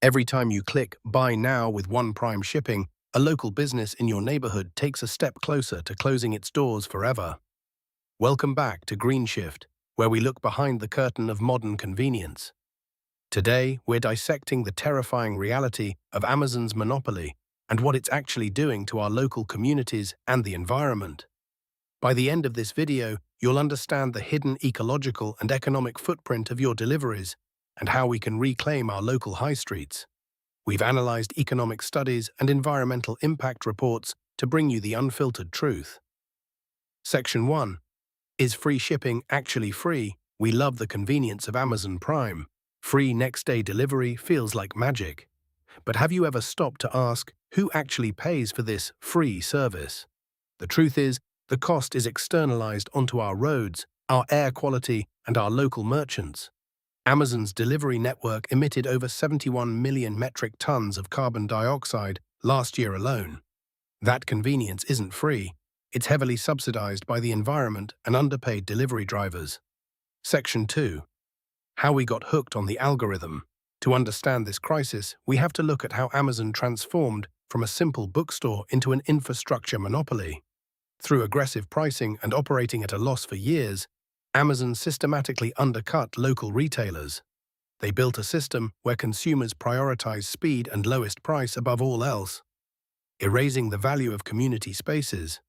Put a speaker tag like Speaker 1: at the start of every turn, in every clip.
Speaker 1: Every time you click Buy Now with One Prime Shipping, a local business in your neighborhood takes a step closer to closing its doors forever. Welcome back to Green Shift, where we look behind the curtain of modern convenience. Today, we're dissecting the terrifying reality of Amazon's monopoly and what it's actually doing to our local communities and the environment. By the end of this video, you'll understand the hidden ecological and economic footprint of your deliveries and how we can reclaim our local high streets. We've analyzed economic studies and environmental impact reports to bring you the unfiltered truth. Section 1. Is free shipping actually free? We love the convenience of Amazon Prime. Free next-day delivery feels like magic. But have you ever stopped to ask who actually pays for this free service? The truth is, the cost is externalized onto our roads, our air quality, and our local merchants. Amazon's delivery network emitted over 71 million metric tons of carbon dioxide last year alone. That convenience isn't free. It's heavily subsidized by the environment and underpaid delivery drivers. Section 2. How we got hooked on the algorithm. To understand this crisis, we have to look at how Amazon transformed from a simple bookstore into an infrastructure monopoly. Through aggressive pricing and operating at a loss for years, Amazon systematically undercut local retailers. They built a system where consumers prioritize speed and lowest price above all else, erasing the value of community spaces.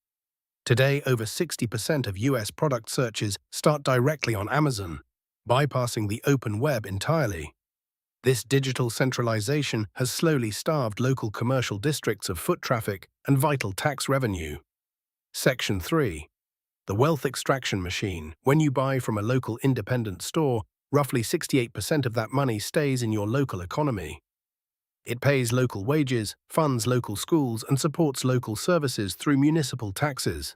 Speaker 1: Today, over 60% of US product searches start directly on Amazon, bypassing the open web entirely. This digital centralization has slowly starved local commercial districts of foot traffic and vital tax revenue. Section 3. The wealth extraction machine. When you buy from a local independent store, roughly 68% of that money stays in your local economy. It pays local wages, funds local schools, and supports local services through municipal taxes.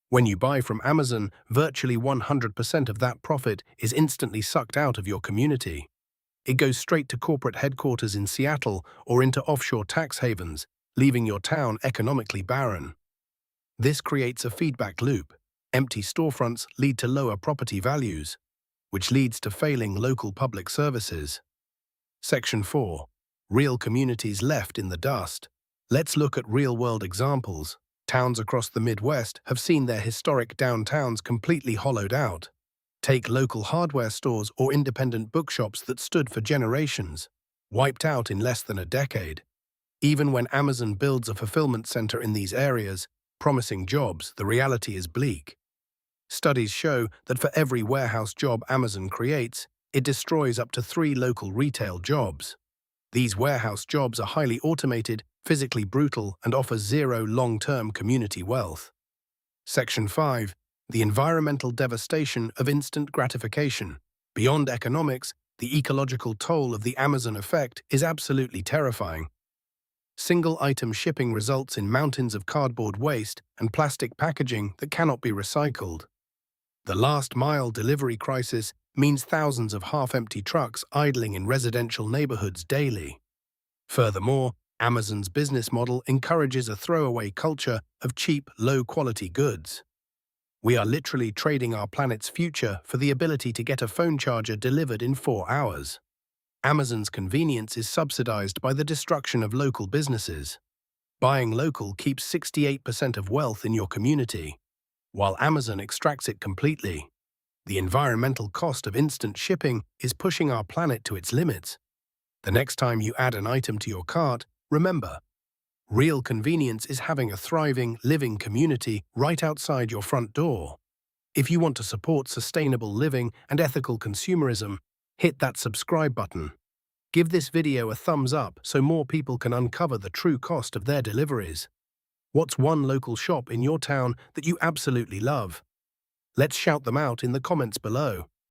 Speaker 1: When you buy from Amazon, virtually 100% of that profit is instantly sucked out of your community. It goes straight to corporate headquarters in Seattle or into offshore tax havens, leaving your town economically barren. This creates a feedback loop. Empty storefronts lead to lower property values, which leads to failing local public services. Section 4. Real communities left in the dust. Let's look at real-world examples. Towns across the Midwest have seen their historic downtowns completely hollowed out. Take local hardware stores or independent bookshops that stood for generations, wiped out in less than a decade. Even when Amazon builds a fulfillment center in these areas, promising jobs, the reality is bleak. Studies show that for every warehouse job Amazon creates, it destroys up to 3 local retail jobs. These warehouse jobs are highly automated, physically brutal, and offer zero long-term community wealth. Section 5. The environmental devastation of instant gratification. Beyond economics, the ecological toll of the Amazon effect is absolutely terrifying. Single-item shipping results in mountains of cardboard waste and plastic packaging that cannot be recycled. The last-mile delivery crisis means thousands of half-empty trucks idling in residential neighborhoods daily. Furthermore, Amazon's business model encourages a throwaway culture of cheap, low-quality goods. We are literally trading our planet's future for the ability to get a phone charger delivered in 4 hours. Amazon's convenience is subsidized by the destruction of local businesses. Buying local keeps 68% of wealth in your community, while Amazon extracts it completely. The environmental cost of instant shipping is pushing our planet to its limits. The next time you add an item to your cart, remember, real convenience is having a thriving, living community right outside your front door. If you want to support sustainable living and ethical consumerism, hit that subscribe button. Give this video a thumbs up so more people can uncover the true cost of their deliveries. What's one local shop in your town that you absolutely love? Let's shout them out in the comments below.